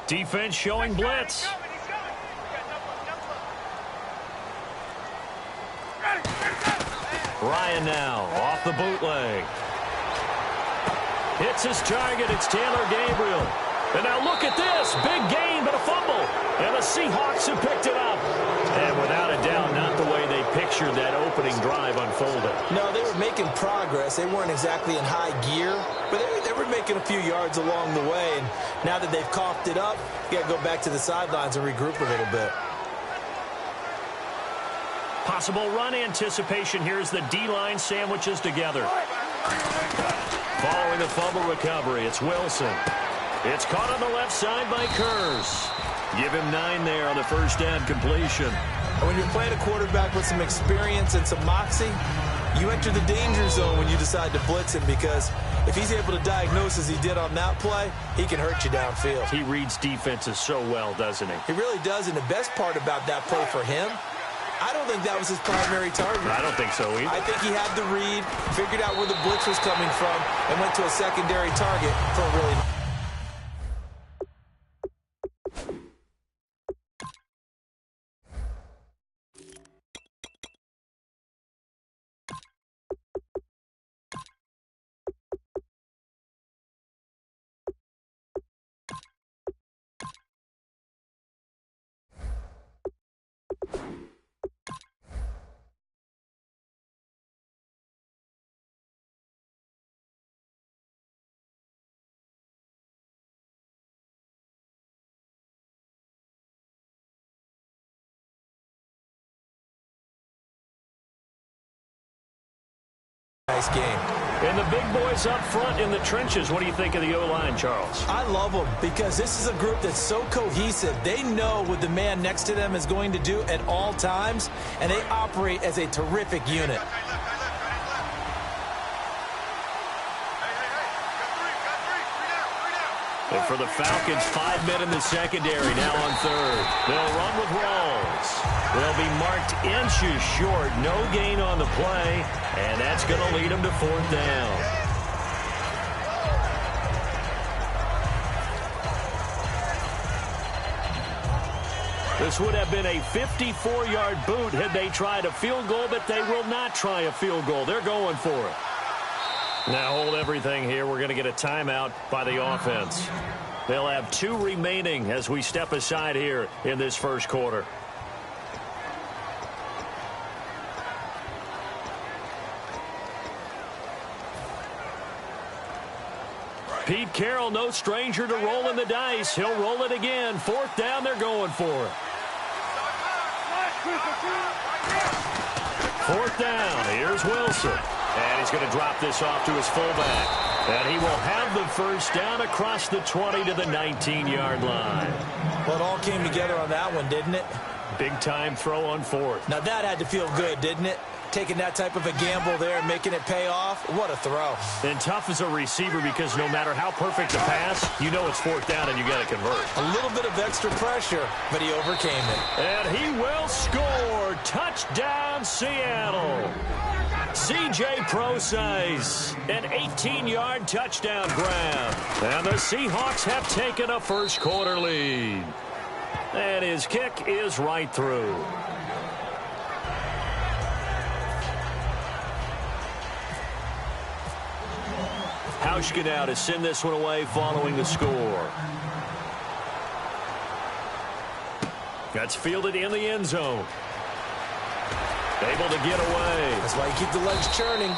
Defense showing blitz. Ryan now off the bootleg. Hits his target. It's Taylor Gabriel. And now look at this. Big gain, but a fumble. And the Seahawks have picked it up. And without a doubt, not the way they pictured that opening drive unfolded. No, they were making progress. They weren't exactly in high gear, but they were making a few yards along the way. And now that they've coughed it up, you got to go back to the sidelines and regroup a little bit. Possible run anticipation here as the D-line sandwiches together. Following the fumble recovery, it's Wilson. It's caught on the left side by Kurz. Give him 9 there on the first down completion. And when you're playing a quarterback with some experience and some moxie, you enter the danger zone when you decide to blitz him, because if he's able to diagnose as he did on that play, he can hurt you downfield. He reads defenses so well, doesn't he? He really does, and the best part about that play for him, I don't think that was his primary target. I don't think so either. I think he had the read, figured out where the blitz was coming from, and went to a secondary target for a really... Nice game. And the big boys up front in the trenches. What do you think of the O-line, Charles? I love them because this is a group that's so cohesive. They know what the man next to them is going to do at all times, and they operate as a terrific unit. And for the Falcons, 5 men in the secondary now on third. They'll run with Rawls. They'll be marked inches short. No gain on the play, and that's going to lead them to 4th down. This would have been a 54-yard boot had they tried a field goal, but they will not try a field goal. They're going for it. Now hold everything here. We're going to get a timeout by the offense. They'll have 2 remaining as we step aside here in this first quarter. Pete Carroll, no stranger to rolling the dice. He'll roll it again. 4th down, they're going for it. 4th down, here's Wilson. And he's going to drop this off to his fullback. And he will have the first down across the 20 to the 19-yard line. Well, it all came together on that one, didn't it? Big-time throw on 4th. Now, that had to feel good, didn't it? Taking that type of a gamble there and making it pay off. What a throw. And tough as a receiver because no matter how perfect the pass, you know it's 4th down and you got to convert. A little bit of extra pressure, but he overcame it. And he will score. Touchdown, Seattle. C.J. Prosise, an 18-yard touchdown grab. And the Seahawks have taken a first-quarter lead. And his kick is right through. Hauschka now to send this one away following the score. That's fielded in the end zone. Able to get away. That's why you keep the legs churning.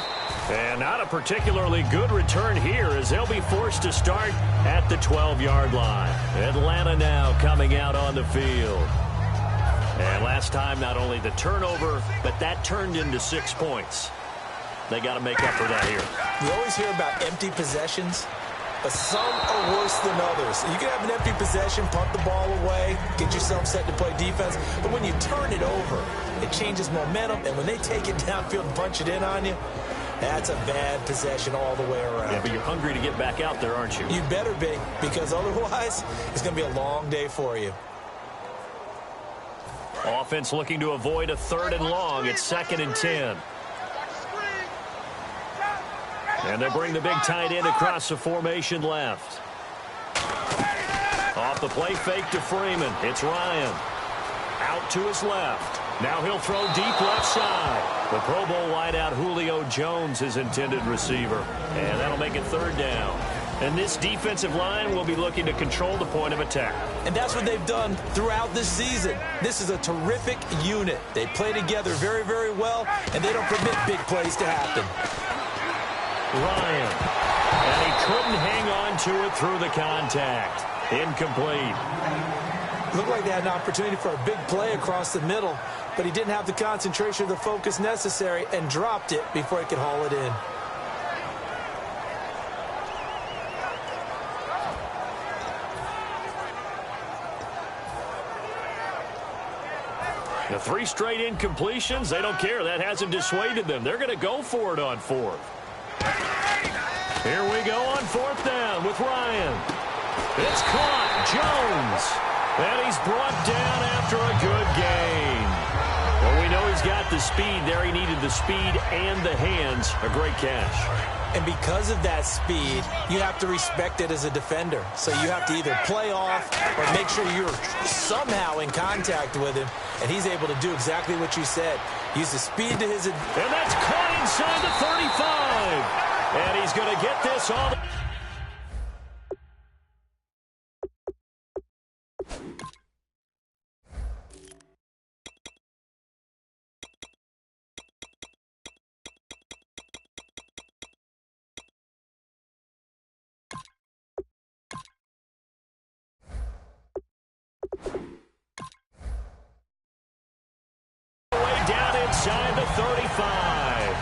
And not a particularly good return here as they'll be forced to start at the 12-yard line. Atlanta now coming out on the field. And last time, not only the turnover, but that turned into 6 points. They got to make up for that here. We always hear about empty possessions, but some are worse than others. You can have an empty possession, punt the ball away, get yourself set to play defense, but when you turn it over, it changes momentum, and when they take it downfield and punch it in on you, that's a bad possession all the way around. Yeah, but you're hungry to get back out there, aren't you? You better be, because otherwise, it's going to be a long day for you. Offense looking to avoid a 3rd and long. It's 2nd and 10. And they bring the big tight end across the formation left. Off off the play fake to Freeman. It's Ryan. Out to his left. Now he'll throw deep left side. The Pro Bowl wideout Julio Jones, his intended receiver. And that'll make it third down. And this defensive line will be looking to control the point of attack. And that's what they've done throughout this season. This is a terrific unit. They play together very, very well, and they don't permit big plays to happen. Ryan. And he couldn't hang on to it through the contact. Incomplete. Looked like they had an opportunity for a big play across the middle, but he didn't have the concentration or the focus necessary and dropped it before he could haul it in. The 3 straight incompletions, they don't care. That hasn't dissuaded them. They're going to go for it on 4th. Here we go on 4th down with Ryan. It's caught. Jones. And he's brought down after a good gain. Well, we know he's got the speed there. He needed the speed and the hands. A great catch. And because of that speed, you have to respect it as a defender. So you have to either play off or make sure you're somehow in contact with him. And he's able to do exactly what you said. Use the speed to his advantage. And that's caught inside the 35. And he's going to get this all. Inside the 35.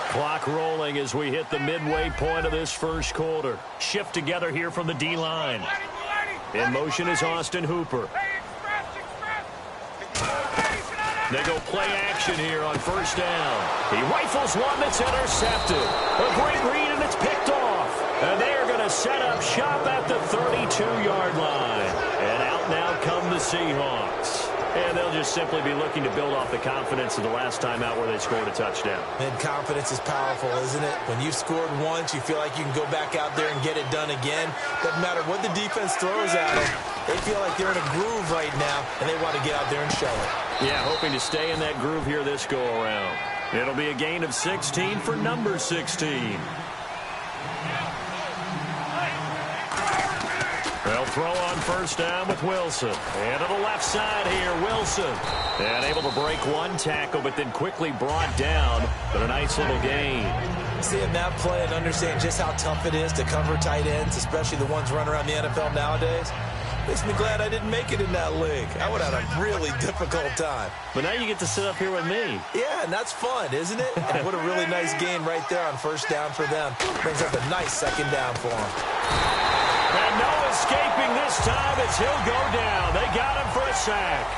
Clock rolling as we hit the midway point of this first quarter. Shift together here from the D-line. In motion is Austin Hooper. They go play action here on first down. He rifles one that's intercepted. A great read, and it's picked off. And they are going to set up shop at the 32-yard line. And out now come the Seahawks. And they'll just simply be looking to build off the confidence of the last time out where they scored a touchdown. And confidence is powerful, isn't it? When you've scored once, you feel like you can go back out there and get it done again. Doesn't matter what the defense throws at them. They feel like they're in a groove right now, and they want to get out there and show it. Yeah, hoping to stay in that groove here this go-around. It'll be a gain of 16 for number 16. They'll throw on first down with Wilson. And to the left side here, Wilson. And able to break one tackle, but then quickly brought down. But a nice little gain. Seeing that play and understand just how tough it is to cover tight ends, especially the ones running around the NFL nowadays, makes me glad I didn't make it in that league. I would have had a really difficult time. But now you get to sit up here with me. Yeah, and that's fun, isn't it? And what a really nice gain right there on first down for them. Brings up a nice second down for them. And no escaping this time as he'll go down. They got him for a sack.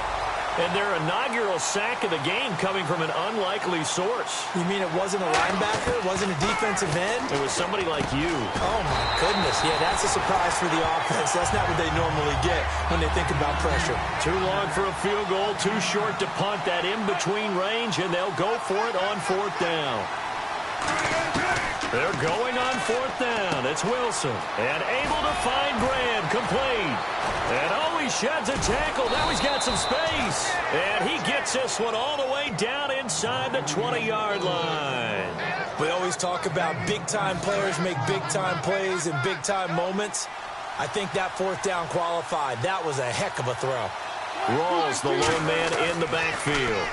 And their inaugural sack of the game coming from an unlikely source. You mean it wasn't a linebacker? It wasn't a defensive end? It was somebody like you. Oh, my goodness. Yeah, that's a surprise for the offense. That's not what they normally get when they think about pressure. Too long for a field goal, too short to punt. That in-between range, and they'll go for it on fourth down. They're going on fourth down. It's Wilson. And able to find Graham. Complete. And oh, he sheds a tackle. Now he's got some space. And he gets this one all the way down inside the 20-yard line. We always talk about big-time players make big-time plays in big-time moments. I think that fourth down qualified. That was a heck of a throw. Rawls, the lone man in the backfield.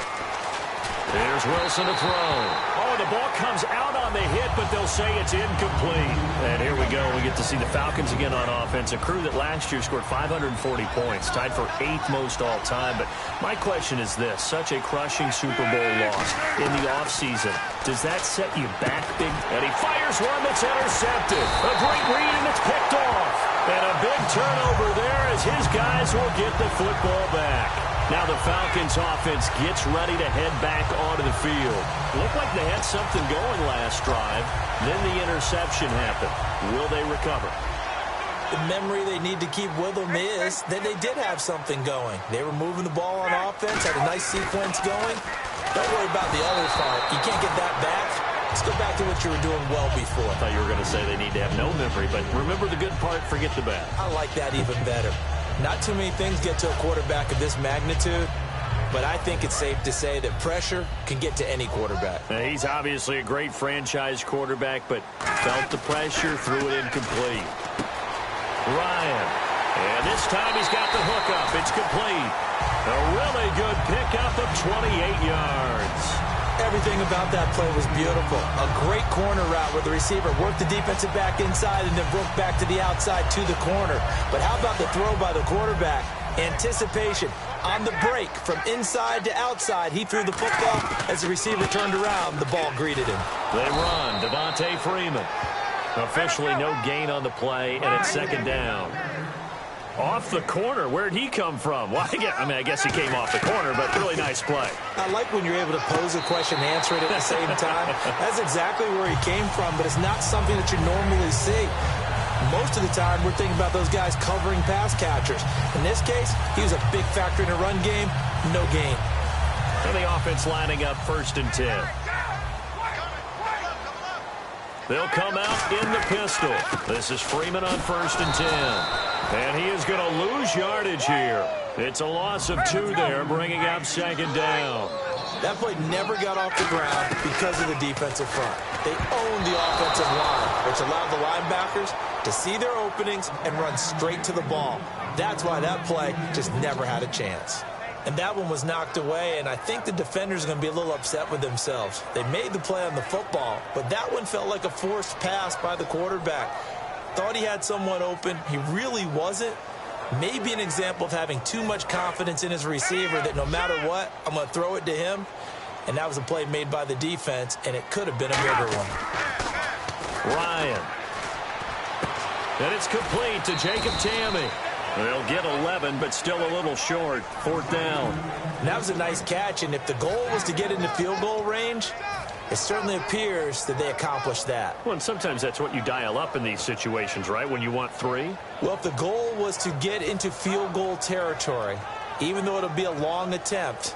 Here's Wilson to throw. Oh, the ball comes out on the hit, but they'll say it's incomplete. And here we go. We get to see the Falcons again on offense, a crew that last year scored 540 points, tied for 8th most all time. But my question is this, such a crushing Super Bowl loss in the offseason, does that set you back big? And he fires one that's intercepted. A great read, and it's picked off. And a big turnover there as his guys will get the football back. Now the Falcons offense gets ready to head back onto the field. Looked like they had something going last drive. Then the interception happened. Will they recover? The memory they need to keep with them is that they did have something going. They were moving the ball on offense, had a nice sequence going. Don't worry about the other part. You can't get that back. Let's go back to what you were doing well before. I thought you were going to say they need to have no memory, but remember the good part, forget the bad. I like that even better. Not too many things get to a quarterback of this magnitude, but I think it's safe to say that pressure can get to any quarterback. He's obviously a great franchise quarterback, but felt the pressure, threw it incomplete. Ryan, and this time he's got the hookup. It's complete. A really good pickup of 28 yards. Everything about that play was beautiful. A great corner route where the receiver worked the defensive back inside and then broke back to the outside to the corner. But how about the throw by the quarterback? Anticipation on the break from inside to outside. He threw the football. As the receiver turned around, the ball greeted him. They run. Devontae Freeman. Officially no gain on the play, and it's second down. Off the corner. Where'd he come from? Well, I guess he came off the corner, but really nice play. I like when you're able to pose a question and answer it at the same time. That's exactly where he came from, but it's not something that you normally see. Most of the time, we're thinking about those guys covering pass catchers. In this case, he was a big factor in the run game. No gain. And the offense lining up 1st and 10. They'll come out in the pistol. This is Freeman on 1st and 10. And he is going to lose yardage here. It's a loss of 2 there, bringing up 2nd down. That play never got off the ground because of the defensive front. They owned the offensive line, which allowed the linebackers to see their openings and run straight to the ball. That's why that play just never had a chance. And that one was knocked away, and I think the defenders are going to be a little upset with themselves. They made the play on the football, but that one felt like a forced pass by the quarterback. Thought he had someone open. He really wasn't. Maybe an example of having too much confidence in his receiver that no matter what, I'm going to throw it to him. And that was a play made by the defense, and it could have been a bigger one. Ryan. And it's complete to Jacob Tamme. They'll get 11, but still a little short. 4th down. And that was a nice catch, and if the goal was to get into field goal range, it certainly appears that they accomplished that. Well, and sometimes that's what you dial up in these situations, right, when you want 3? Well, if the goal was to get into field goal territory, even though it'll be a long attempt,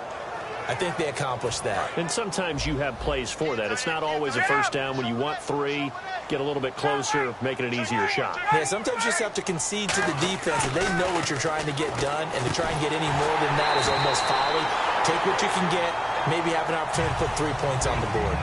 I think they accomplished that. And sometimes you have plays for that. It's not always a 1st down. When you want 3, get a little bit closer, making it an easier shot. Yeah, sometimes you just have to concede to the defense, and they know what you're trying to get done, and to try and get any more than that is almost folly. Take what you can get, maybe have an opportunity to put 3 points on the board.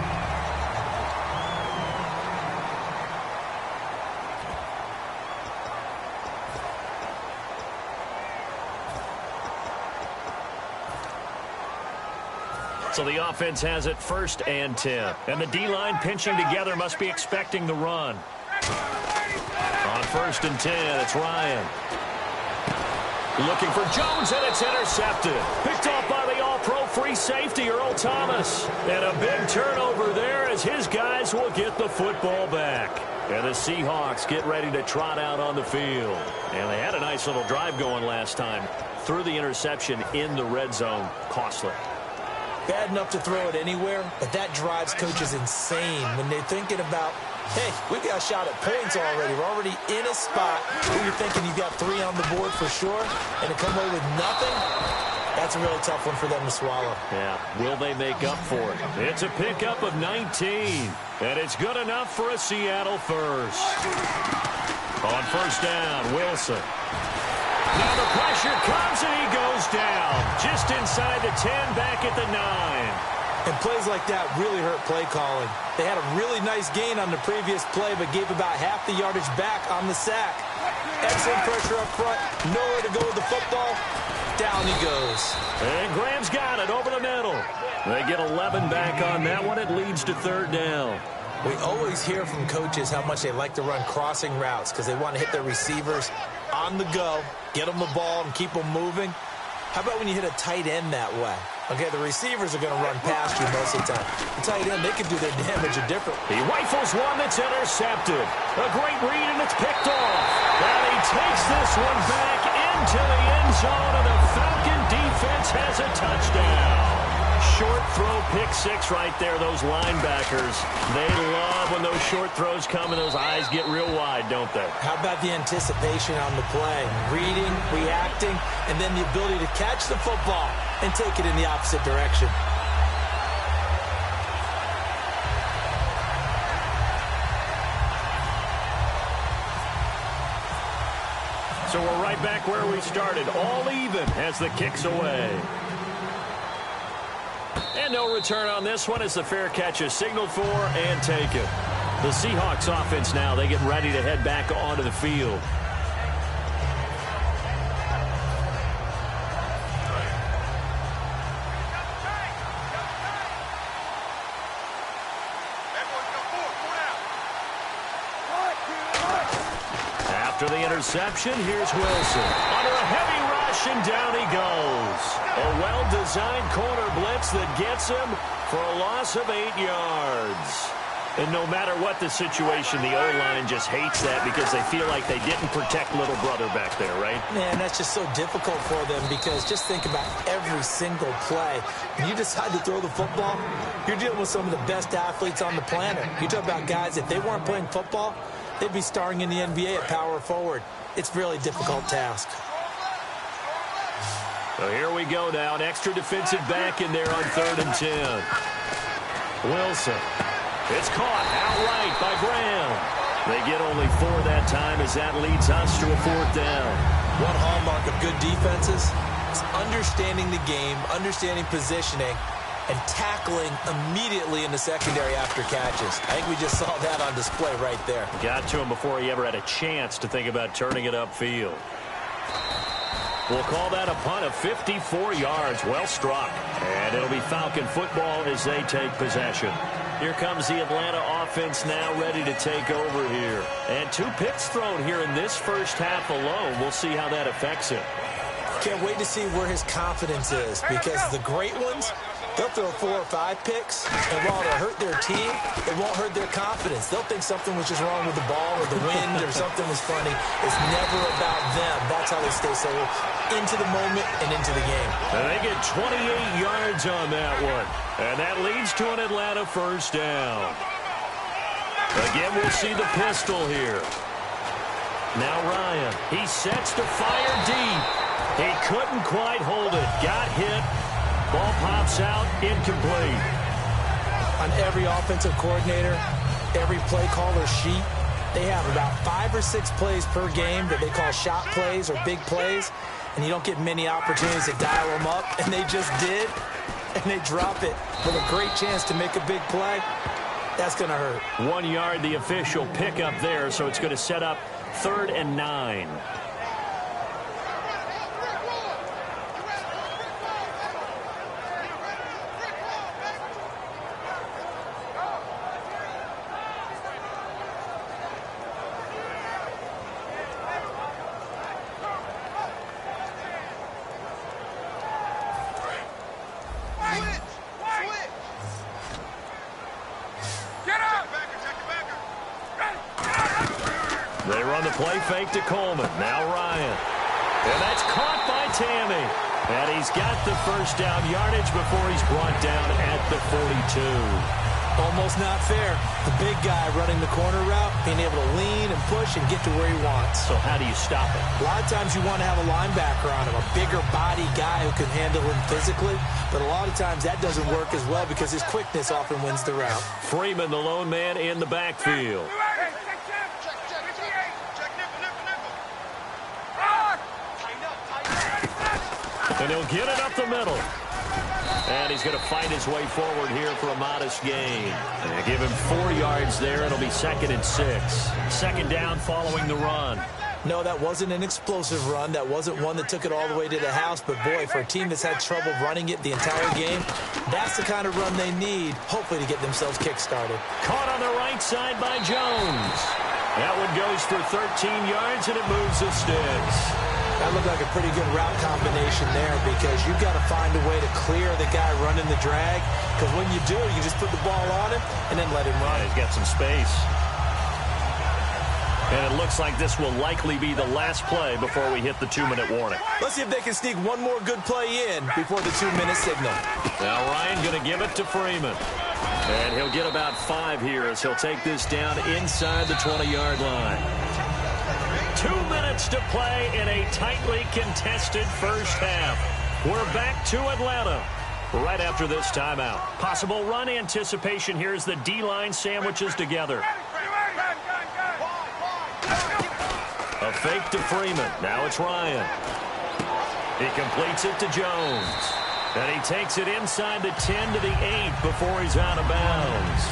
So the offense has it 1st and 10. And the D-line pinching together must be expecting the run. On 1st and 10, it's Ryan. Looking for Jones, and it's intercepted. Picked off by the all-pro free safety, Earl Thomas. And a big turnover there as his guys will get the football back. And the Seahawks get ready to trot out on the field. And they had a nice little drive going last time. Threw the interception in the red zone. Costly. Bad enough to throw it anywhere, but that drives coaches insane when they're thinking about, hey, we got a shot at points already. We're already in a spot where you're thinking you've got 3 on the board for sure, and to come away with nothing, that's a really tough one for them to swallow. Yeah, will they make up for it? It's a pickup of 19, and it's good enough for a Seattle first. On 1st down, Wilson. Now the pressure comes, and he goes down. Just inside the 10, back at the 9. And plays like that really hurt play calling. They had a really nice gain on the previous play, but gave about half the yardage back on the sack. Excellent pressure up front. Nowhere to go with the football. Down he goes. And Graham's got it over the middle. They get 11 back on that one. It leads to 3rd down. We always hear from coaches how much they like to run crossing routes because they want to hit their receivers on the go, get them the ball, and keep them moving. How about when you hit a tight end that way? Okay, the receivers are going to run past you most of the time. The tight end, they can do their damage different. He rifles one that's intercepted. A great read, and it's picked off. And he takes this one back into the end zone, and the Falcon defense has a touchdown. short throw pick six right there. Those linebackers, they love when those short throws come and those eyes get real wide, don't they? How about the anticipation on the play? Reading, reacting, and then the ability to catch the football and take it in the opposite direction. So we're right back where we started, all even as the kick's away. And no return on this one as the fair catch is signaled for and taken. The Seahawks offense now, they get ready to head back onto the field. After the interception, here's Wilson. Under a heavy rush, and down he goes. A well-designed corner blitz that gets him for a loss of 8 yards. And no matter what the situation, the O-line just hates that because they feel like they didn't protect little brother back there, right? Man, that's just so difficult for them because just think about every single play. When you decide to throw the football, you're dealing with some of the best athletes on the planet. You talk about guys, if they weren't playing football, they'd be starring in the NBA at power forward. It's a really difficult task. So here we go now. An extra defensive back in there on 3rd and 10. Wilson. It's caught outright by Graham. They get only 4 that time as that leads us to a 4th down. One hallmark of good defenses is understanding the game, understanding positioning, and tackling immediately in the secondary after catches. I think we just saw that on display right there. Got to him before he ever had a chance to think about turning it upfield. We'll call that a punt of 54 yards. Well struck. And it'll be Falcon football as they take possession. Here comes the Atlanta offense now ready to take over here. And 2 picks thrown here in this first half alone. We'll see how that affects him. Can't wait to see where his confidence is because the great ones, they'll throw 4 or 5 picks, and while it'll hurt their team, it won't hurt their confidence. They'll think something was just wrong with the ball or the wind or something was funny. It's never about them. That's how they stay so into the moment and into the game. And they get 28 yards on that one. And that leads to an Atlanta 1st down. Again, we'll see the pistol here. Now Ryan, he sets to fire deep. He couldn't quite hold it. Got hit. Ball pops out, incomplete. On every offensive coordinator, every play caller sheet, they have about 5 or 6 plays per game that they call shot plays or big plays, and you don't get many opportunities to dial them up, and they just did, and they drop it with a great chance to make a big play. That's going to hurt. 1 yard, the official pickup there, so it's going to set up 3rd and 9. They run the play fake to Coleman. Now Ryan. And that's caught by Tammy. And he's got the 1st down yardage before he's brought down at the 42. Almost not fair. The big guy running the corner route, being able to lean and push and get to where he wants. So how do you stop it? A lot of times you want to have a linebacker on him, a bigger body guy who can handle him physically. But a lot of times that doesn't work as well because his quickness often wins the route. Freeman, the lone man in the backfield. And he'll get it up the middle. And he's going to fight his way forward here for a modest gain. And give him 4 yards there. It'll be 2nd and 6. 2nd down following the run. No, that wasn't an explosive run. That wasn't one that took it all the way to the house. But, boy, for a team that's had trouble running it the entire game, that's the kind of run they need, hopefully, to get themselves kick-started. Caught on the right side by Jones. That one goes for 13 yards, and it moves the sticks. That looked like a pretty good route combination there because you've got to find a way to clear the guy running the drag because when you do, you just put the ball on him and then let him run. He's got some space. And it looks like this will likely be the last play before we hit the 2-minute warning. Let's see if they can sneak one more good play in before the 2-minute signal. Now Ryan going to give it to Freeman. And he'll get about 5 here as he'll take this down inside the 20-yard line. 2 minutes to play in a tightly contested first half. We're back to Atlanta right after this timeout. Possible run anticipation here as the D-line sandwiches together. A fake to Freeman. Now it's Ryan. He completes it to Jones. And he takes it inside the 10 to the 8 before he's out of bounds.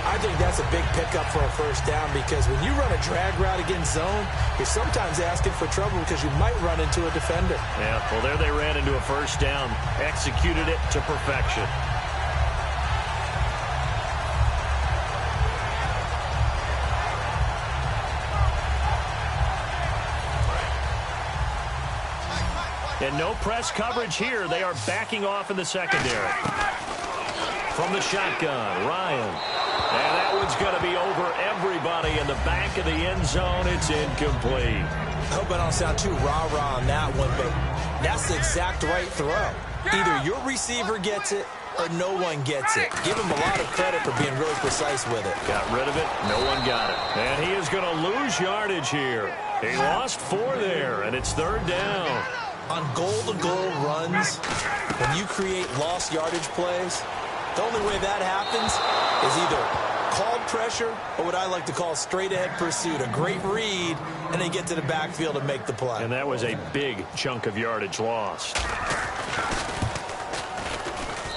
I think that's a big pickup for a first down because when you run a drag route against zone, you're sometimes asking for trouble because you might run into a defender. Yeah, well, there they ran into a first down. Executed it to perfection. And no press coverage here. They are backing off in the secondary. From the shotgun, Ryan. And that one's going to be over everybody in the back of the end zone. It's incomplete. I hope I don't sound too rah-rah on that one, but that's the exact right throw. Either your receiver gets it or no one gets it. Give him a lot of credit for being really precise with it. Got rid of it. No one got it. And he is going to lose yardage here. He lost 4 there, and it's 3rd down. On goal-to-goal runs, when you create lost yardage plays, the only way that happens is either called pressure or what I like to call straight-ahead pursuit, a great read, and they get to the backfield and make the play. And that was a big chunk of yardage lost.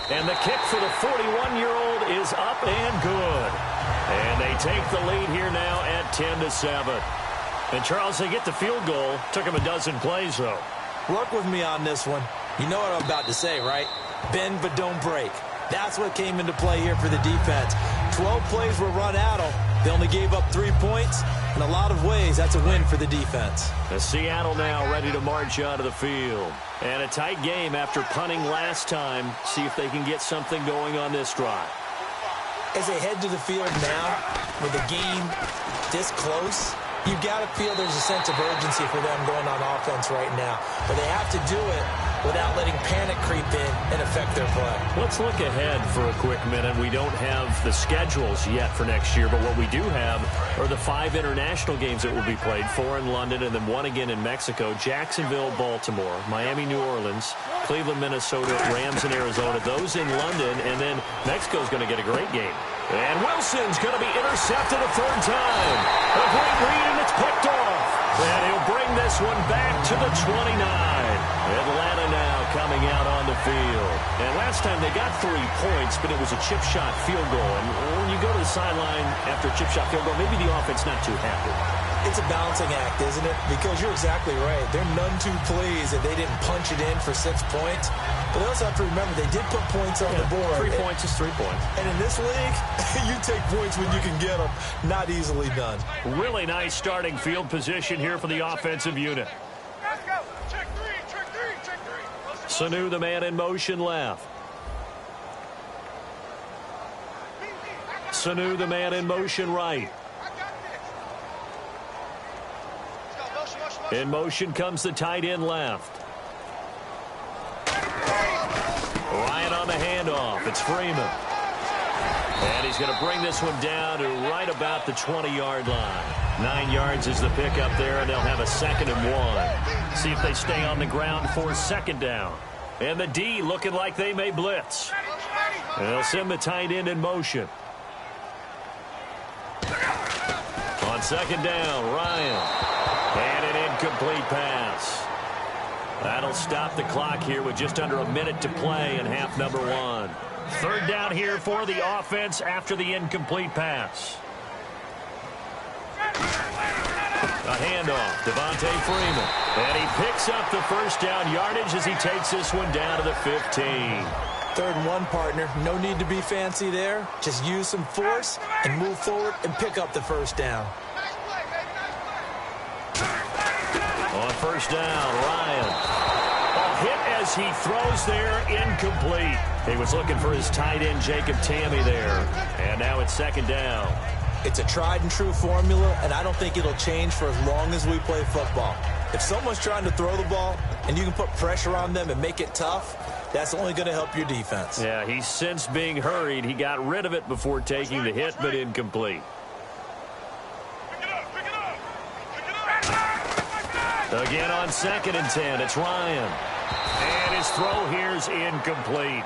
And the kick for the 41-year-old is up and good. And they take the lead here now at 10-7. And, Charles, they get the field goal. Took them a dozen plays, though. Work with me on this one. You know what I'm about to say, right? Bend but don't break. That's what came into play here for the defense. 12 plays were run at them. They only gave up 3 points. In a lot of ways, that's a win for the defense. The Seattle now ready to march onto the field. And a tight game after punting last time. See if they can get something going on this drive. As they head to the field now, with the game this close, you've got to feel there's a sense of urgency for them going on offense right now. But they have to do it without letting panic creep in and affect their play. Let's look ahead for a quick minute. We don't have the schedules yet for next year, but what we do have are the 5 international games that will be played, 4 in London and then 1 again in Mexico, Jacksonville, Baltimore, Miami, New Orleans, Cleveland, Minnesota, Rams, and Arizona. Those in London, and then Mexico's going to get a great game. And Wilson's going to be intercepted a 3rd time. A great read, and it's picked off. And he'll bring this one back to the 29. Atlanta now coming out on the field. And last time they got 3 points, but it was a chip shot field goal. And when you go to the sideline after a chip shot field goal, maybe the offense not too happy. It's a balancing act, isn't it? Because you're exactly right. They're none too pleased that they didn't punch it in for 6 points. But they also have to remember they did put points on the board. 3 points is 3 points. And in this league, you take points when you can get them. Not easily done. Really nice starting field position here for the offensive unit. Let's go. Check 3, check 3, check 3. Sanu, the man in motion left. Sanu, the man in motion right. In motion comes the tight end left. Ryan on the handoff. It's Freeman. And he's going to bring this one down to right about the 20-yard line. 9 yards is the pickup there, and they'll have a 2nd and 1. See if they stay on the ground for 2nd down. And the D looking like they may blitz. And they'll send the tight end in motion. On 2nd down, Ryan. And an incomplete pass. That'll stop the clock here with just under a minute to play in half number 1. 3rd down here for the offense after the incomplete pass. A handoff, Devontae Freeman. And he picks up the 1st down yardage as he takes this one down to the 15. 3rd and 1, partner. No need to be fancy there. Just use some force and move forward and pick up the 1st down. On 1st down, Ryan. A hit as he throws there, incomplete. He was looking for his tight end, Jacob Tamme, there. And now it's 2nd down. It's a tried and true formula, and I don't think it'll change for as long as we play football. If someone's trying to throw the ball and you can put pressure on them and make it tough, that's only going to help your defense. Yeah, he's since being hurried. He got rid of it before taking the hit, but incomplete. Again on 2nd and 10, it's Ryan. And his throw here's incomplete.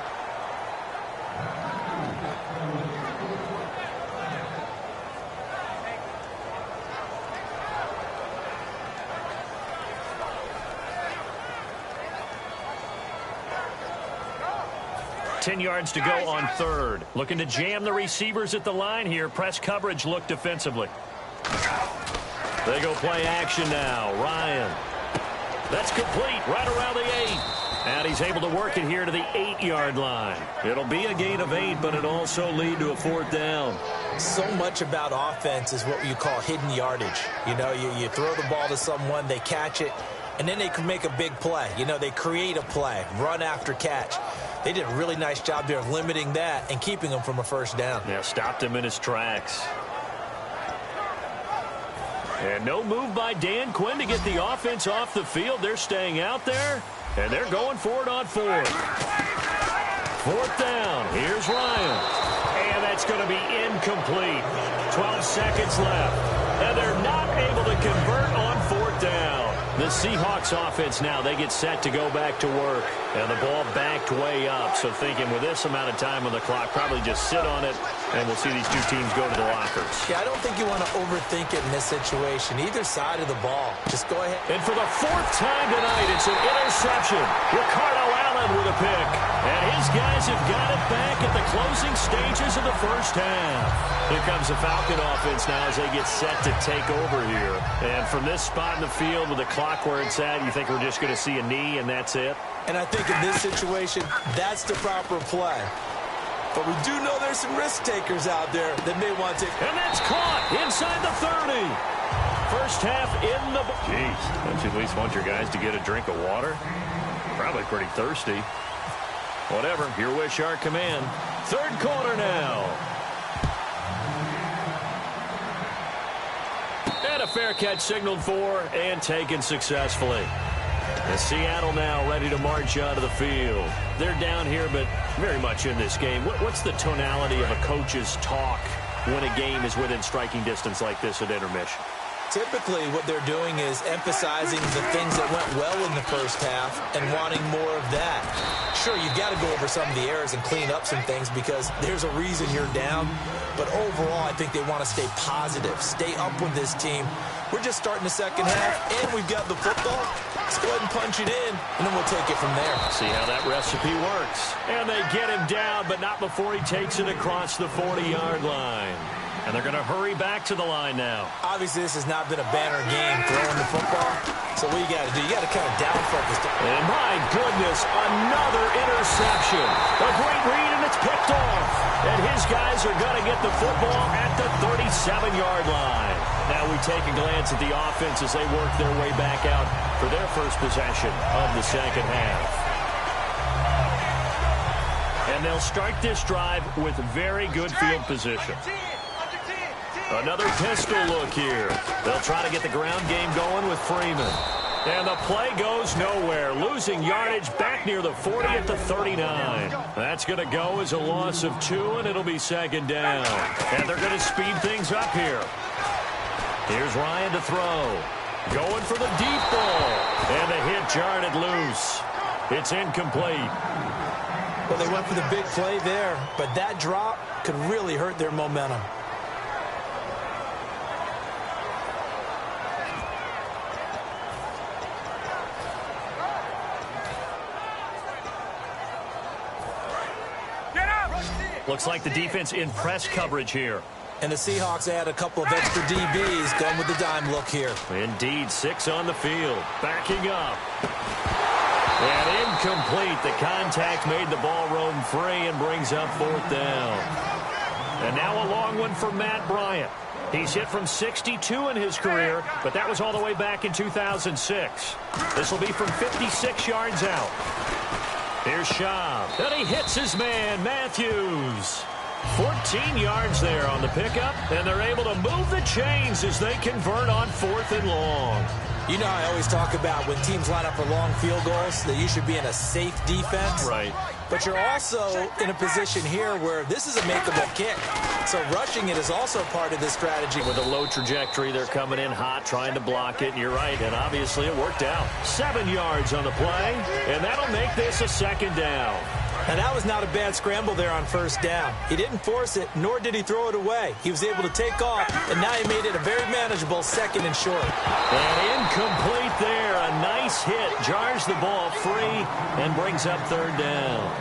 Ten yards to go on 3rd. Looking to jam the receivers at the line here. Press coverage look defensively. They go play action now. Ryan. That's complete right around the 8. And he's able to work it here to the 8-yard line. It'll be a gain of 8, but it'll also lead to a 4th down. So much about offense is what you call hidden yardage. You know, you throw the ball to someone, they catch it, and then they can make a big play. You know, they create a play, run after catch. They did a really nice job there of limiting that and keeping him from a 1st down. Yeah, stopped him in his tracks. And no move by Dan Quinn to get the offense off the field. They're staying out there, and they're going for it on 4th. 4th down. Here's Ryan. And that's going to be incomplete. 12 seconds left. And they're not able to convert on 4th down. The Seahawks offense now, they get set to go back to work. And the ball backed way up. So thinking with this amount of time on the clock, probably just sit on it, and we'll see these two teams go to the lockers. Yeah, I don't think you want to overthink it in this situation. Either side of the ball. Just go ahead. And for the 4th time tonight, it's an interception. Ricardo Allen with a pick. And his guys have got it back at the closing stages of the 1st half. Here comes the Falcon offense now as they get set to take over here. And from this spot in the field with the clock where it's at, you think we're just going to see a knee and that's it? And I think in this situation, that's the proper play. But we do know there's some risk takers out there that may want to. And that's caught inside the 30. 1st half in the... Jeez, don't you at least want your guys to get a drink of water? Probably pretty thirsty. Whatever, your wish, our command. 3rd quarter now. And a fair catch signaled for and taken successfully. And Seattle now ready to march onto the field. They're down here, but very much in this game. What's the tonality of a coach's talk when a game is within striking distance like this at intermission? Typically, what they're doing is emphasizing the things that went well in the 1st half and wanting more of that. Sure, you've got to go over some of the errors and clean up some things because there's a reason you're down. But overall, I think they want to stay positive, stay up with this team. We're just starting the 2nd half, and we've got the football. Let's go ahead and punch it in, and then we'll take it from there. See how that recipe works. And they get him down, but not before he takes it across the 40-yard line. And they're going to hurry back to the line now. Obviously, this has not been a banner game throwing the football. So what you got to do, you got to kind of down focus. And my goodness, another interception. A great read, and it's picked off. And his guys are going to get the football at the 37-yard line. Now we take a glance at the offense as they work their way back out for their first possession of the 2nd half. And they'll start this drive with very good field position. Another pistol look here. They'll try to get the ground game going with Freeman. And the play goes nowhere. Losing yardage back near the 40 at the 39. That's going to go as a loss of 2, and it'll be 2nd down. And they're going to speed things up here. Here's Ryan to throw. Going for the deep ball. And the hit jarred it loose. It's incomplete. Well, they went for the big play there, but that drop could really hurt their momentum. Looks like the defense in press coverage here. And the Seahawks add a couple of extra DBs going with the dime look here. Indeed, 6 on the field. Backing up. And incomplete. The contact made the ball roam free and brings up 4th down. And now a long one for Matt Bryant. He's hit from 62 in his career, but that was all the way back in 2006. This will be from 56 yards out. Here's Schaub. And he hits his man, Matthews. 14 yards there on the pickup, and they're able to move the chains as they convert on 4th and long. You know, I always talk about when teams line up for long field goals, that you should be in a safe defense. Right. But you're also in a position here where this is a makeable kick. So rushing it is also part of this strategy. With a low trajectory, they're coming in hot, trying to block it, and you're right, and obviously it worked out. 7 yards on the play, and that'll make this a 2nd down. And that was not a bad scramble there on 1st down. He didn't force it, nor did he throw it away. He was able to take off, and now he made it a very manageable 2nd and short. And incomplete there. A nice hit. Jars the ball free and brings up 3rd down.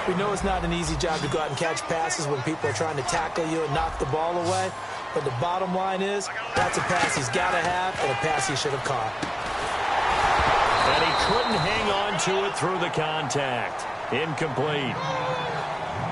We know it's not an easy job to go out and catch passes when people are trying to tackle you and knock the ball away. But the bottom line is, that's a pass he's got to have and a pass he should have caught. And he couldn't hang on to it through the contact. Incomplete.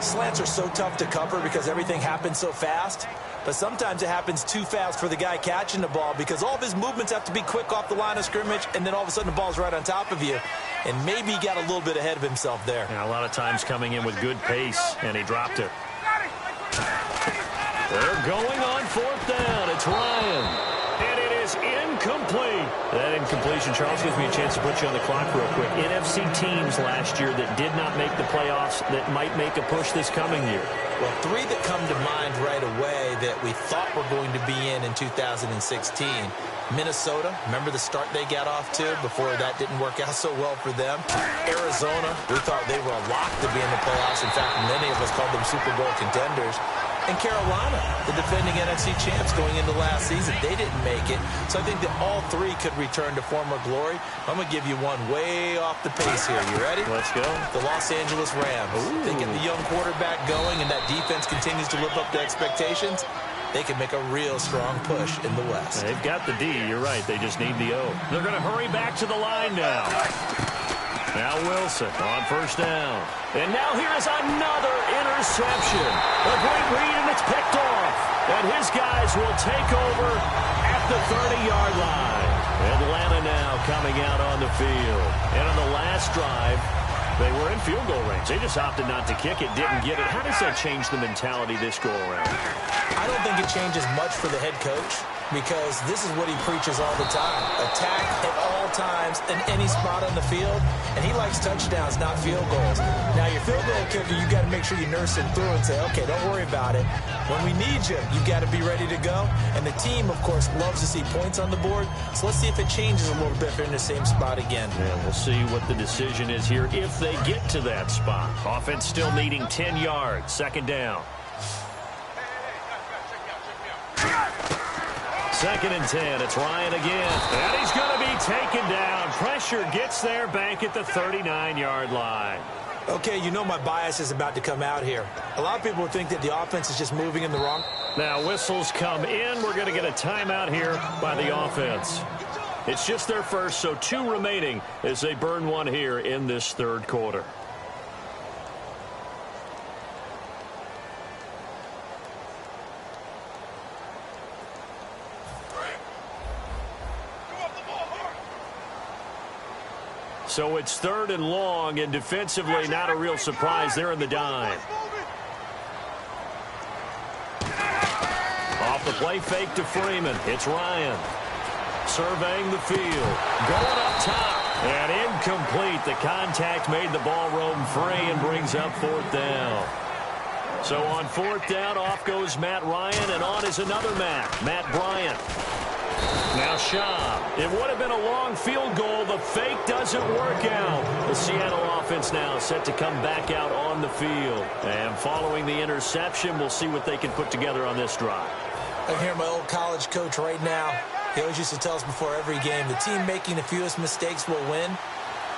Slants are so tough to cover because everything happens so fast. But sometimes it happens too fast for the guy catching the ball because all of his movements have to be quick off the line of scrimmage, and then all of a sudden the ball's right on top of you. And maybe he got a little bit ahead of himself there. And a lot of times coming in with good pace, and he dropped it. They're going on 4th down. It's Ryan. And it is incomplete. That incompletion, Charles, gives me a chance to put you on the clock real quick. NFC teams last year that did not make the playoffs that might make a push this coming year. Well, 3 that come to mind right away that we thought were going to be in 2016. Minnesota, remember the start they got off to before that didn't work out so well for them. Arizona, we thought they were a lock to be in the playoffs. In fact, many of us called them Super Bowl contenders. And Carolina, the defending NFC champs going into last season, they didn't make it. So I think that all 3 could return to former glory. I'm going to give you one way off the pace here. You ready? Let's go. The Los Angeles Rams. Ooh. They get the young quarterback going, and that defense continues to live up to expectations. They can make a real strong push in the West. They've got the D. You're right. They just need the O. They're going to hurry back to the line now. Now Wilson on 1st down. And now here's another interception. A great read, and it's picked off. And his guys will take over at the 30-yard line. Atlanta now coming out on the field. And on the last drive, they were in field goal range. They just opted not to kick it, didn't get it. How does that change the mentality this go-around? I don't think it changes much for the head coach because this is what he preaches all the time. Attack at all times in any spot on the field, and he likes touchdowns, not field goals. Now, your field goal kicker, you got to make sure you nurse him through and say, okay, don't worry about it. When we need you, you got to be ready to go. And the team, of course, loves to see points on the board. So let's see if it changes a little bit if they're in the same spot again. Yeah, we'll see what the decision is here if they get to that spot. Offense still needing 10 yards. 2nd down. 2nd and 10. It's Ryan again. And he's going to be taken down. Pressure gets there back at the 39-yard line. Okay, you know my bias is about to come out here. A lot of people would think that the offense is just moving in the wrong. Now whistles come in. We're going to get a timeout here by the offense. It's just their first, so 2 remaining as they burn one here in this 3rd quarter. So it's 3rd and long, and defensively not a real surprise. They're in the dime. Off the play fake to Freeman. It's Ryan. Surveying the field. Going up top. And incomplete. The contact made the ball roam free and brings up 4th down. So on 4th down, off goes Matt Ryan, and on is another Matt Bryant. Now Shaw. It would have been a long field goal. The fake doesn't work out. The Seattle offense now set to come back out on the field. And following the interception, we'll see what they can put together on this drive. I hear my old college coach right now. He always used to tell us before every game, the team making the fewest mistakes will win.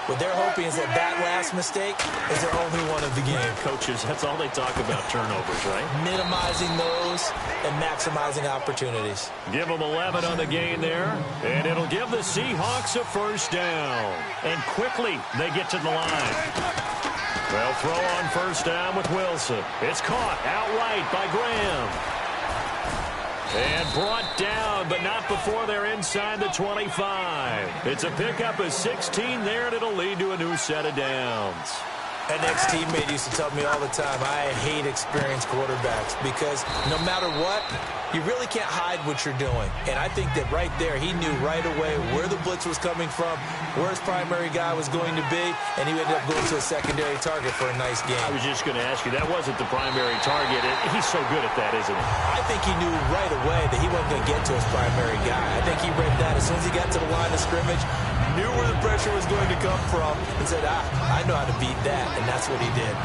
What they're hoping is that last mistake is their only one of the game. Coaches, that's all they talk about, turnovers, right? Minimizing those and maximizing opportunities. Give them 11 on the gain there, and it'll give the Seahawks a 1st down. And quickly, they get to the line. They'll throw on 1st down with Wilson. It's caught outright by Graham. And brought down, but not before they're inside the 25. It's a pickup of 16 there, and it'll lead to a new set of downs. An ex-teammate used to tell me all the time, I hate experienced quarterbacks because no matter what, you really can't hide what you're doing. And I think that right there, he knew right away where the blitz was coming from, where his primary guy was going to be, and he ended up going to a secondary target for a nice game. I was just going to ask you, that wasn't the primary target. He's so good at that, isn't he? I think he knew right away that he wasn't going to get to his primary guy. I think he read that as soon as he got to the line of scrimmage, knew where the pressure was going to come from, and said, I know how to beat that, and that's what he did.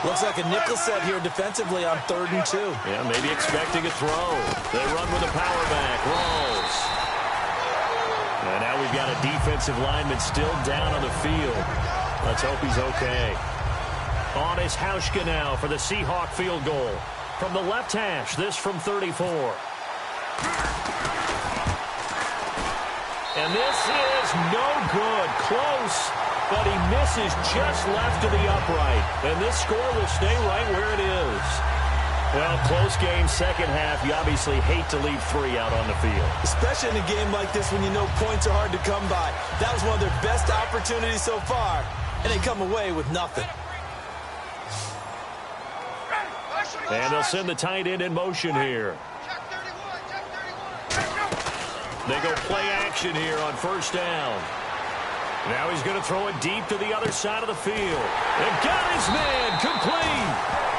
Looks like a nickel set here defensively on 3rd and 2. Yeah, maybe expecting a throw. They run with a power back. Rolls. And now we've got a defensive lineman still down on the field. Let's hope he's okay. On is Hauschka now for the Seahawk field goal. From the left hash, this from 34. And this is no good. Close, but he misses just left of the upright. And this score will stay right where it is. Well, close game, second half. You obviously hate to leave 3 out on the field. Especially in a game like this when you know points are hard to come by. That was one of their best opportunities so far, and they come away with nothing. And they'll send the tight end in motion here. They go play action here on first down. Now he's going to throw it deep to the other side of the field. And got his man complete.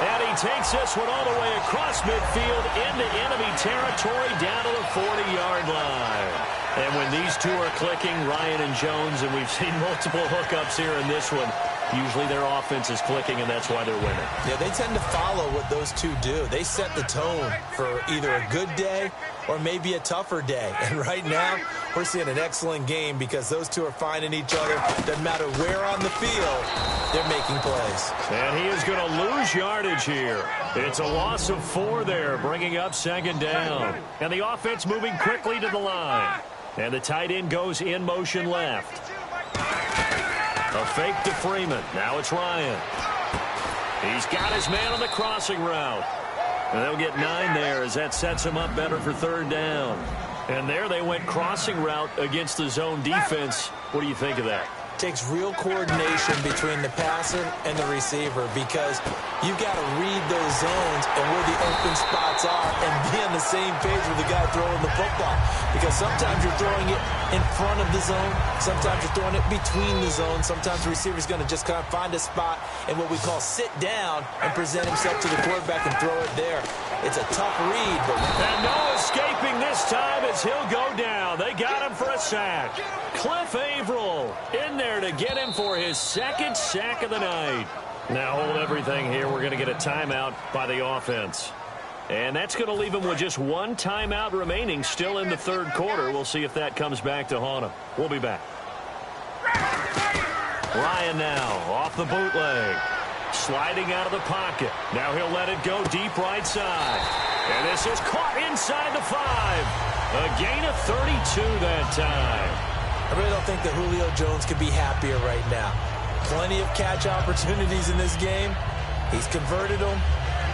And he takes this one all the way across midfield into enemy territory down to the 40-yard line. And when these two are clicking, Ryan and Jones, and we've seen multiple hookups here in this one, usually their offense is clicking, and that's why they're winning. Yeah, they tend to follow what those two do. They set the tone for either a good day or maybe a tougher day. And right now, we're seeing an excellent game because those two are finding each other. Doesn't matter where on the field, they're making plays. And he is going to lose yardage here. It's a loss of 4 there, bringing up second down. And the offense moving quickly to the line. And the tight end goes in motion left. A fake to Freeman. Now it's Ryan. He's got his man on the crossing route. And they'll get 9 there as that sets him up better for third down. And there they went crossing route against the zone defense. What do you think of that? Takes real coordination between the passer and the receiver because you've got to read those zones and where the open spots are and be on the same page with the guy throwing the football. Because sometimes you're throwing it in front of the zone. Sometimes you're throwing it between the zones. Sometimes the receiver's going to just kind of find a spot and what we call sit down and present himself to the quarterback and throw it there. It's a tough read. But and no escaping this time as he'll go down. They got him for a sack. Cliff Averill in there to get him for his second sack of the night. Now hold everything here. We're going to get a timeout by the offense. And that's going to leave him with just 1 timeout remaining still in the third quarter. We'll see if that comes back to haunt him. We'll be back. Ryan now off the bootleg. Sliding out of the pocket. Now he'll let it go deep right side. And this is caught inside the 5. A gain of 32 that time. I really don't think that Julio Jones could be happier right now. Plenty of catch opportunities in this game. He's converted them,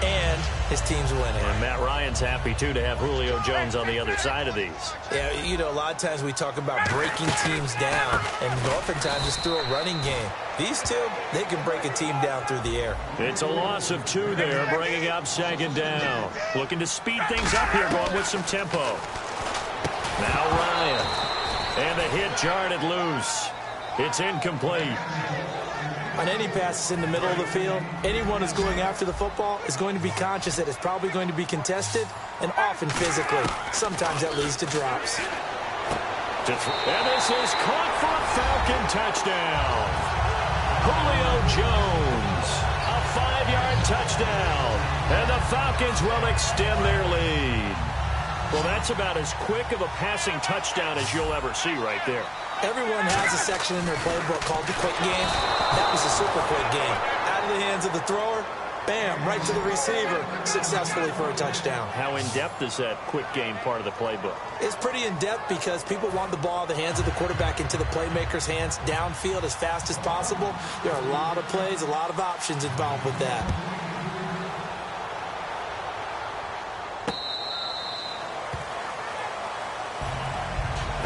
and his team's winning. And Matt Ryan's happy, too, to have Julio Jones on the other side of these. Yeah, you know, a lot of times we talk about breaking teams down, and oftentimes just through a running game. These two, they can break a team down through the air. It's a loss of 2 there, bringing up second down. Looking to speed things up here, going with some tempo. Now Ryan. And the hit jarred it loose. It's incomplete. On any passes in the middle of the field, anyone who's going after the football is going to be conscious that it's probably going to be contested and often physically. Sometimes that leads to drops. And this is caught for a Falcon touchdown. Julio Jones, a 5-yard touchdown. And the Falcons will extend their lead. Well, that's about as quick of a passing touchdown as you'll ever see right there. Everyone has a section in their playbook called the quick game. That was a super quick game. Out of the hands of the thrower, bam, right to the receiver, successfully for a touchdown. How in-depth is that quick game part of the playbook? It's pretty in-depth because people want the ball out of the hands of the quarterback into the playmaker's hands downfield as fast as possible. There are a lot of plays, a lot of options involved with that.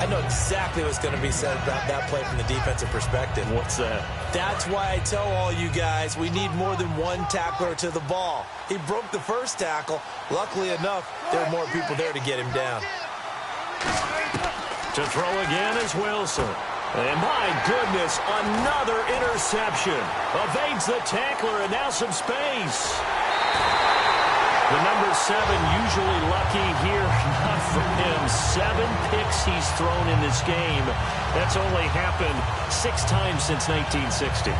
I know exactly what's going to be said about that play from the defensive perspective. What's that? That's why I tell all you guys we need more than one tackler to the ball. He broke the first tackle. Luckily enough, there were more people there to get him down. To throw again is Wilson. And my goodness, another interception. Evades the tackler and now some space. The number 7 usually lucky here. Not for him. 7 picks he's thrown in this game. That's only happened 6 times since 1960.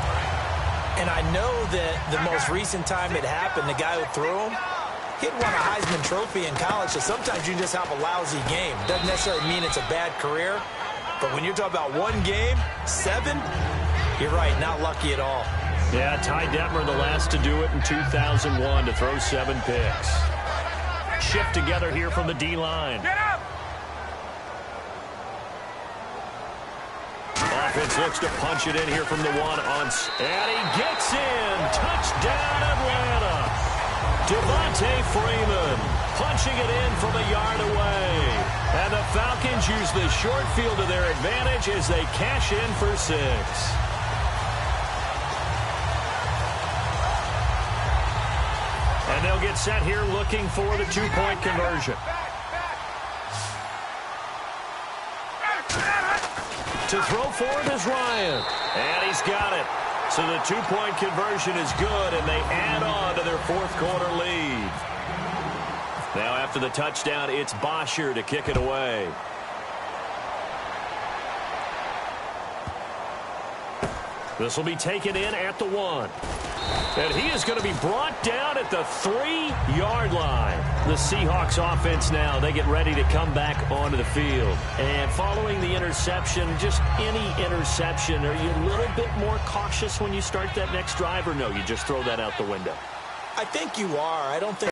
And I know that the most recent time it happened, the guy who threw him, he'd won a Heisman Trophy in college, so sometimes you just have a lousy game. Doesn't necessarily mean it's a bad career. But when you're talking about one game, 7, you're right, not lucky at all. Yeah, Ty Detmer the last to do it in 2001 to throw 7 picks. Shift together here from the D-line. Offense looks to punch it in here from the 1 on. And he gets in. Touchdown, Atlanta. Devontae Freeman punching it in from a yard away. And the Falcons use the short field to their advantage as they cash in for 6. And they'll get set here looking for the 2-point conversion. To throw for it is Ryan. And he's got it. So the 2-point conversion is good, and they add on to their 4th quarter lead. Now after the touchdown, it's Bosher to kick it away. This will be taken in at the 1. And he is going to be brought down at the 3-yard line. The Seahawks offense now, they get ready to come back onto the field. And following the interception, just any interception, are you a little bit more cautious when you start that next drive, or no, you just throw that out the window? I think you are. I don't think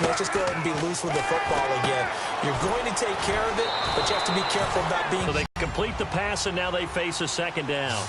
let's just go ahead and be loose with the football again. You're going to take care of it, but you have to be careful about being... So they complete the pass, and now they face a 2nd down.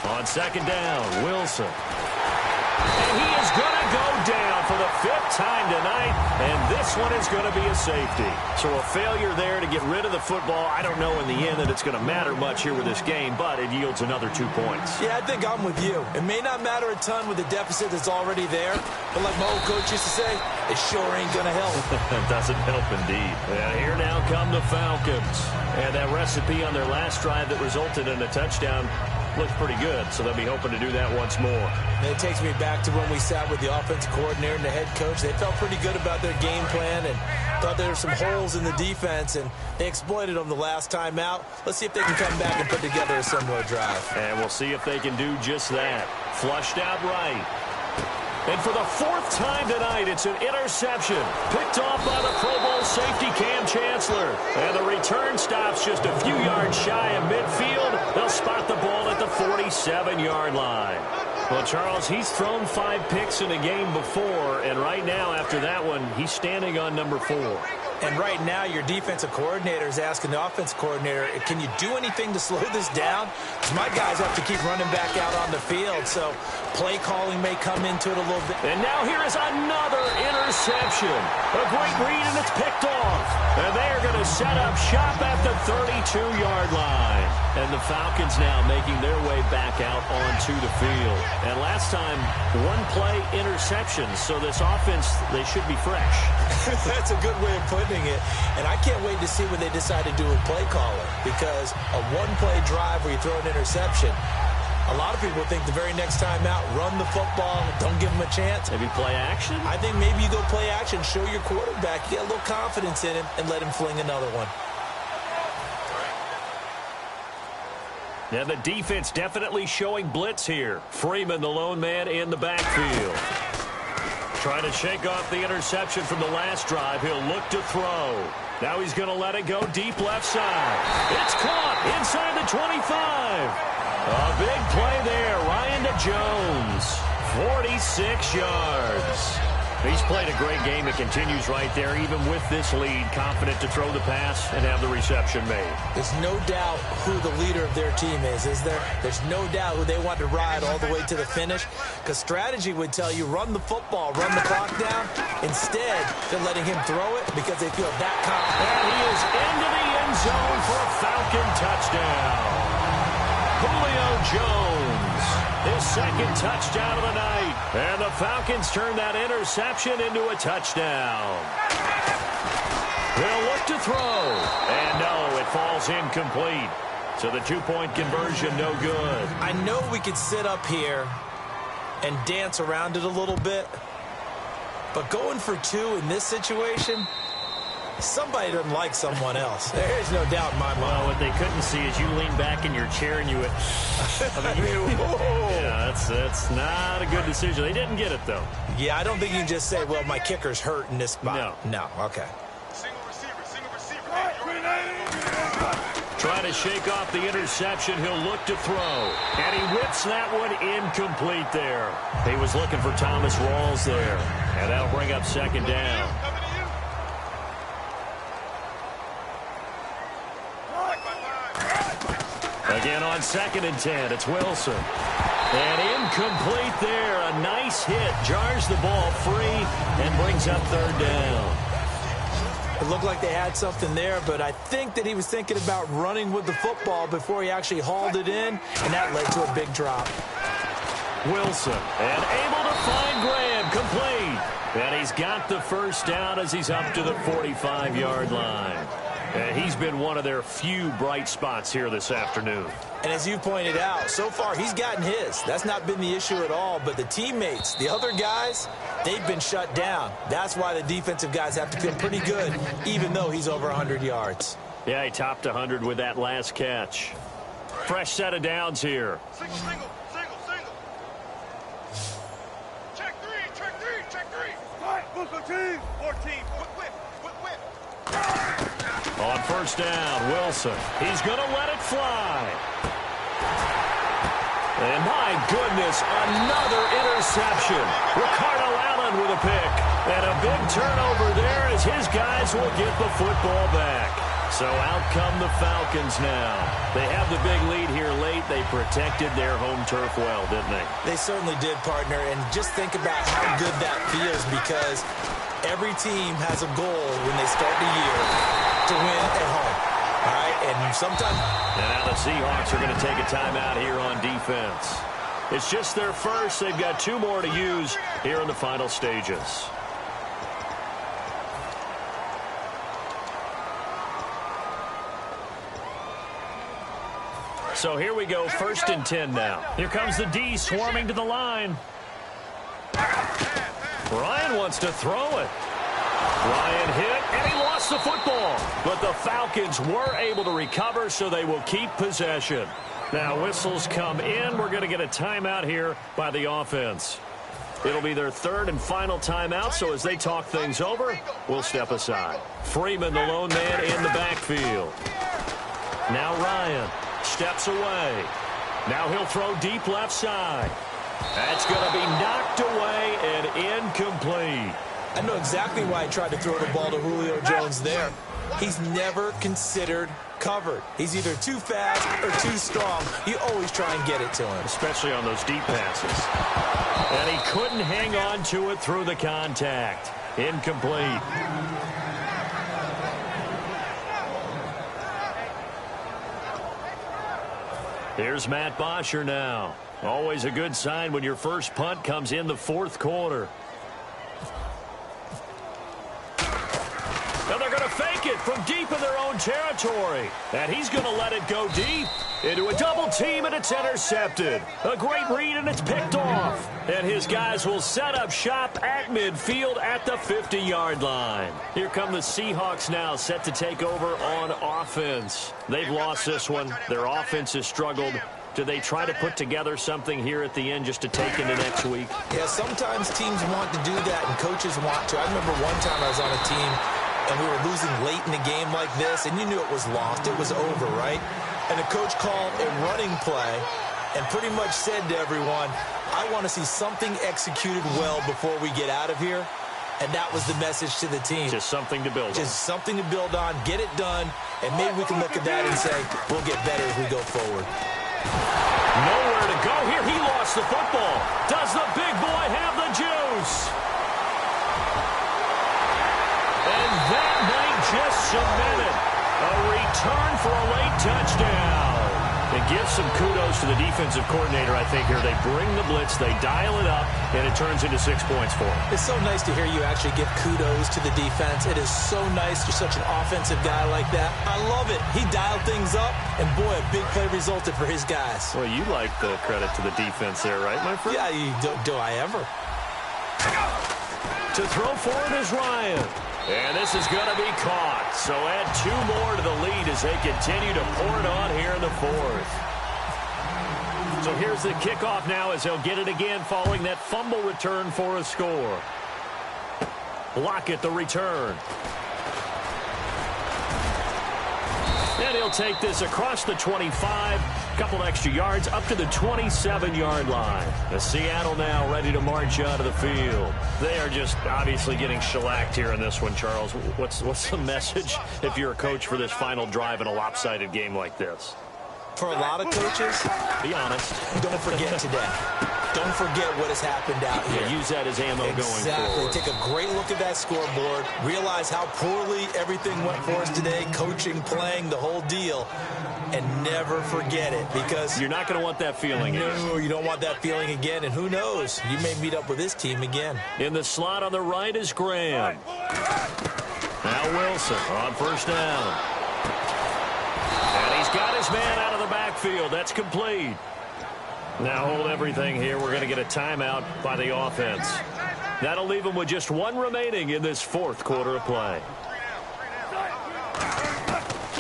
On 2nd down, Wilson. And he is going to go down for the 5th time tonight, and this one is going to be a safety. So a failure there to get rid of the football. I don't know in the end that it's going to matter much here with this game, but it yields another 2 points. Yeah, I think I'm with you. It may not matter a ton with the deficit that's already there, but like my old coach used to say, it sure ain't going to help. It doesn't help indeed. And here now come the Falcons. And that recipe on their last drive that resulted in a touchdown looks pretty good, so they'll be hoping to do that once more. And it takes me back to when we sat with the offensive coordinator and the head coach. They felt pretty good about their game plan and thought there were some holes in the defense, and they exploited them the last time out. Let's see if they can come back and put together a similar drive. And we'll see if they can do just that. Flushed out right. And for the 4th time tonight, it's an interception. Picked off by the Pro Bowl safety Cam Chancellor. And the return stops just a few yards shy of midfield. They'll spot the ball at the 47-yard line. Well, Charles, he's thrown 5 picks in a game before, and right now, after that one, he's standing on number 4. And right now, your defensive coordinator is asking the offensive coordinator, can you do anything to slow this down? Because my guys have to keep running back out on the field, so play calling may come into it a little bit. And now here is another interception. A great read, and it's picked off. And they are going to set up shop at the 32-yard line. And the Falcons now making their way back out onto the field. And last time, 1-play interceptions. So this offense, they should be fresh. That's a good way of putting it. And I can't wait to see what they decide to do with play caller. Because a 1-play drive where you throw an interception, a lot of people think the very next time out, run the football, don't give them a chance. Maybe play action? I think maybe you go play action, show your quarterback, you get a little confidence in him, and let him fling another one. And the defense definitely showing blitz here. Freeman, the lone man in the backfield. Trying to shake off the interception from the last drive. He'll look to throw. Now he's going to let it go deep left side. It's caught inside the 25. A big play there. Ryan to Jones. 46 yards. He's played a great game. It continues right there, even with this lead, confident to throw the pass and have the reception made. There's no doubt who the leader of their team is there? There's no doubt who they want to ride all the way to the finish, because strategy would tell you run the football, run the clock down. Instead, they're letting him throw it because they feel that confident. And he is into the end zone for a Falcon touchdown. Julio Jones, his second touchdown of the night. And the Falcons turn that interception into a touchdown. They'll look to throw. And no, it falls incomplete. So the two-point conversion, no good. I know we could sit up here and dance around it a little bit, but going for two in this situation, somebody doesn't like someone else. There's no doubt in my mind. Well, what they couldn't see is you lean back in your chair and you would... yeah, that's not a good decision. They didn't get it, though. Yeah, I don't think you can just say, well, my kicker's hurt in this spot. No. No, okay. Single receiver. Trying to shake off the interception. He'll look to throw. And he whips that one incomplete there. He was looking for Thomas Rawls there. And that'll bring up second down. Again on 2nd and 10, it's Wilson. And incomplete there. A nice hit. Jars the ball free and brings up third down. It looked like they had something there, but I think that he was thinking about running with the football before he actually hauled it in, and that led to a big drop. Wilson, and able to find Graham, complete. And he's got the first down as he's up to the 45-yard line. And he's been one of their few bright spots here this afternoon. And as you pointed out, so far he's gotten his. That's not been the issue at all, but the teammates, the other guys, they've been shut down. That's why the defensive guys have to feel pretty good, even though he's over 100 yards. Yeah, he topped 100 with that last catch. Fresh set of downs here. Single. Check three. Buffalo team. 14. Whip. On first down, Wilson. He's going to let it fly. And my goodness, another interception. Ricardo Allen with a pick. And a big turnover there as his guys will get the football back. So out come the Falcons now. They have the big lead here late. They protected their home turf well, didn't they? They certainly did, partner. And just think about how good that feels, because every team has a goal when they start the year to win at home. All right, and sometimes... And now the Seahawks are going to take a timeout here on defense. It's just their first. They've got two more to use here in the final stages. So here we go, 1st and 10 now. Here comes the D swarming to the line. Ryan wants to throw it. Ryan hit, and he lost the football. But the Falcons were able to recover, so they will keep possession. Now whistles come in. We're going to get a timeout here by the offense. It'll be their third and final timeout, so as they talk things over, we'll step aside. Freeman, the lone man, in the backfield. Now Ryan steps away. Now he'll throw deep left side. That's going to be knocked away and incomplete. I know exactly why he tried to throw the ball to Julio Jones there. He's never considered covered. He's either too fast or too strong. You always try and get it to him. Especially on those deep passes. And he couldn't hang on to it through the contact. Incomplete. Here's Matt Bosher now. Always a good sign when your first punt comes in the fourth quarter. Now they're going to fake it from deep in their own territory. And he's going to let it go deep into a double team, and it's intercepted. A great read, and it's picked off. And his guys will set up shop at midfield at the 50-yard line. Here come the Seahawks now, set to take over on offense. They've lost this one. Their offense has struggled. Do they try to put together something here at the end just to take into next week? Yeah, sometimes teams want to do that, and coaches want to. I remember one time I was on a team, and we were losing late in the game like this, and you knew it was lost. It was over, right? And the coach called a running play and pretty much said to everyone, I want to see something executed well before we get out of here. and that was the message to the team. Just something to build on. Just something to build on, get it done, and maybe we can look at that and say, we'll get better as we go forward. Nowhere to go here. He lost the football. Does the big boy have the juice? And that might just cement it. A return for a late touchdown. It gives some kudos to the defensive coordinator, I think, here. They bring the blitz, they dial it up, and it turns into 6 points for them. It's so nice to hear you actually give kudos to the defense. It is so nice. You're such an offensive guy like that. I love it. He dialed things up, and boy, a big play resulted for his guys. Well, you like the credit to the defense there, right, my friend? Yeah, do I ever. To throw for it is Ryan. And this is going to be caught. So add 2 more to the lead as they continue to pour it on here in the 4th. So here's the kickoff now as they'll get it again following that fumble return for a score. Lockett the return. And he'll take this across the 25, a couple extra yards up to the 27-yard line. The Seattle now ready to march out of the field. They are just obviously getting shellacked here in this one, Charles. What's the message if you're a coach for this final drive in a lopsided game like this? For a lot of coaches, be honest. Don't forget today. Don't forget what has happened out here. Yeah, use that as ammo going forward. Take a great look at that scoreboard. Realize how poorly everything went for us today. Coaching, playing, the whole deal. And never forget it, because you're not going to want that feeling again. No, you don't want that feeling again. And who knows? You may meet up with this team again. In the slot on the right is Graham. Now Wilson on first down. And he's got his man out of the backfield. That's complete. Now hold everything here. We're going to get a timeout by the offense. That'll leave them with just 1 remaining in this 4th quarter of play.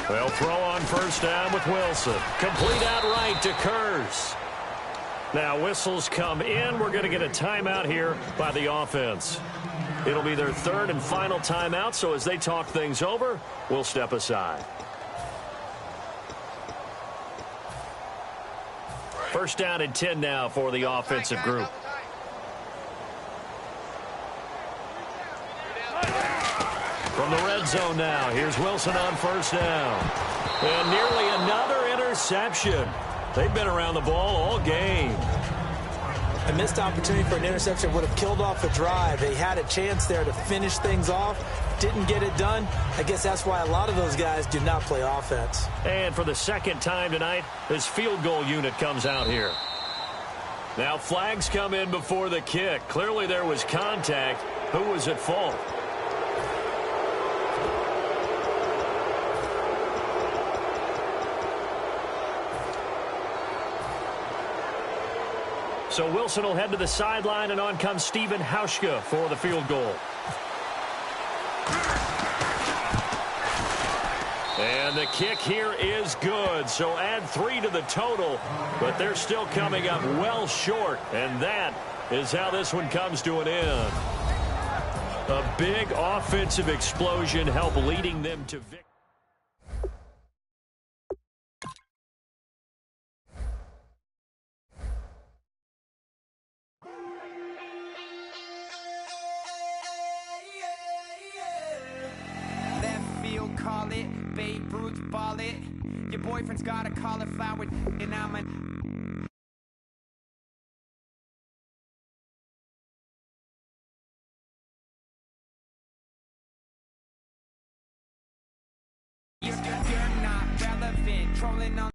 They'll throw on first down with Wilson. Complete outright to Kurz. Now whistles come in. We're going to get a timeout here by the offense. It'll be their 3rd and final timeout, so as they talk things over, we'll step aside. First down and 10 now for the offensive group. From the red zone now, here's Wilson on first down. And nearly another interception. They've been around the ball all game. A missed opportunity for an interception would have killed off a drive. They had a chance there to finish things off. Didn't get it done. I guess that's why a lot of those guys do not play offense. And for the 2nd time tonight, this field goal unit comes out here. Now flags come in before the kick. Clearly there was contact. Who was at fault? So Wilson will head to the sideline, and on comes Stephen Hauschka for the field goal. And the kick here is good, so add 3 to the total, but they're still coming up well short, and that is how this one comes to an end. A big offensive explosion helped leading them to victory. Call it, Babe Ruth ball it. Your boyfriend's got a cauliflower and I'm a... You're not relevant, trolling on